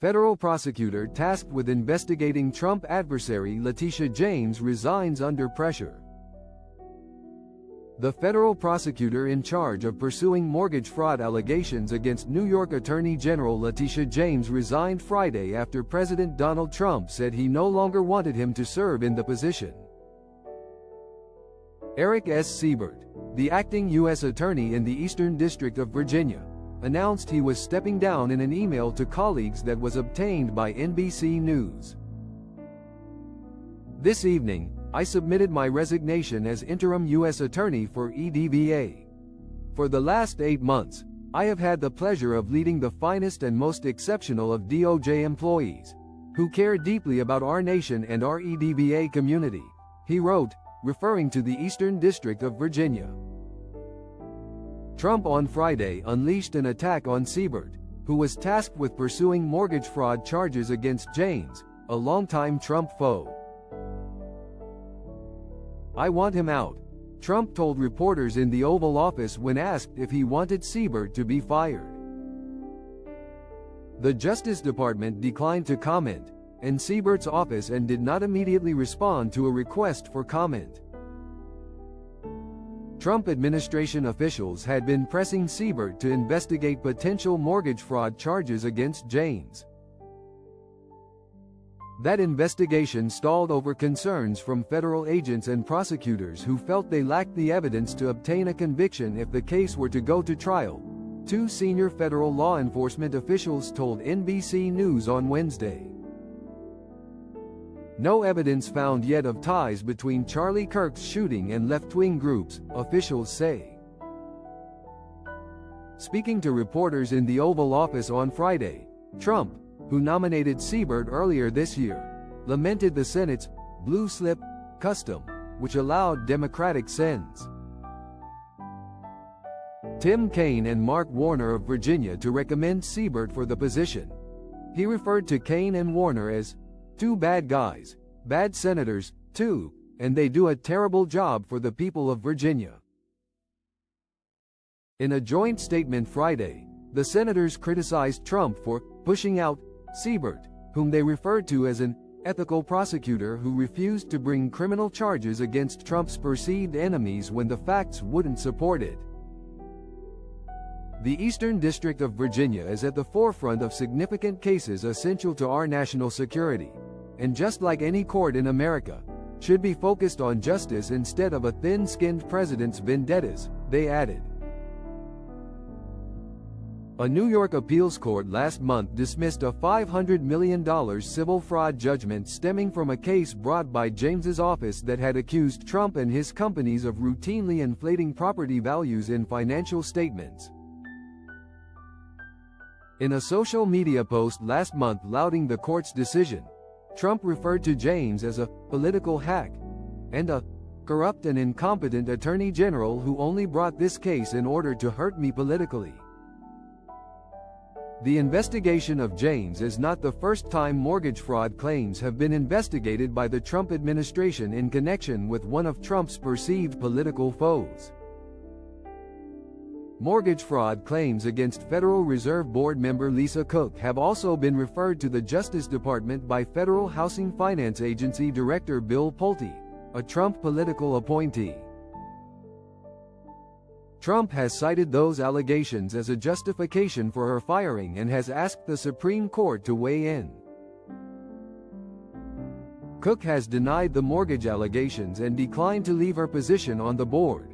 Federal prosecutor tasked with investigating Trump adversary Letitia James resigns under pressure. The federal prosecutor in charge of pursuing mortgage fraud allegations against New York Attorney General Letitia James resigned Friday after President Donald Trump said he no longer wanted him to serve in the position. Eric S. Siebert, the acting U.S. Attorney in the Eastern District of Virginia, announced he was stepping down in an email to colleagues that was obtained by NBC News. This evening, I submitted my resignation as interim U.S. Attorney for EDVA. For the last 8 months, I have had the pleasure of leading the finest and most exceptional of DOJ employees, who care deeply about our nation and our EDVA community, he wrote, referring to the Eastern District of Virginia. Trump on Friday unleashed an attack on Siebert, who was tasked with pursuing mortgage fraud charges against James, a longtime Trump foe. "I want him out," Trump told reporters in the Oval Office when asked if he wanted Siebert to be fired. The Justice Department declined to comment, and Siebert's office did not immediately respond to a request for comment. Trump administration officials had been pressing Siebert to investigate potential mortgage fraud charges against James. That investigation stalled over concerns from federal agents and prosecutors who felt they lacked the evidence to obtain a conviction if the case were to go to trial, two senior federal law enforcement officials told NBC News on Wednesday. No evidence found yet of ties between Charlie Kirk's shooting and left-wing groups, officials say. Speaking to reporters in the Oval Office on Friday, Trump, who nominated Siebert earlier this year, lamented the Senate's blue slip custom, which allowed Democratic sends Tim Kaine and Mark Warner of Virginia to recommend Siebert for the position. He referred to Kaine and Warner as two bad guys, bad senators, too, and they do a terrible job for the people of Virginia. In a joint statement Friday, the senators criticized Trump for pushing out Siebert, whom they referred to as an ethical prosecutor who refused to bring criminal charges against Trump's perceived enemies when the facts wouldn't support it. The Eastern District of Virginia is at the forefront of significant cases essential to our national security, and just like any court in America, should be focused on justice instead of a thin-skinned president's vendettas, they added. A New York appeals court last month dismissed a $500 million civil fraud judgment stemming from a case brought by James's office that had accused Trump and his companies of routinely inflating property values in financial statements. In a social media post last month lauding the court's decision, Trump referred to James as a political hack and a corrupt and incompetent attorney general who only brought this case in order to hurt me politically. The investigation of James is not the first time mortgage fraud claims have been investigated by the Trump administration in connection with one of Trump's perceived political foes. Mortgage fraud claims against Federal Reserve Board member Lisa Cook have also been referred to the Justice Department by Federal Housing Finance Agency Director Bill Pulte, a Trump political appointee. Trump has cited those allegations as a justification for her firing and has asked the Supreme Court to weigh in. Cook has denied the mortgage allegations and declined to leave her position on the board.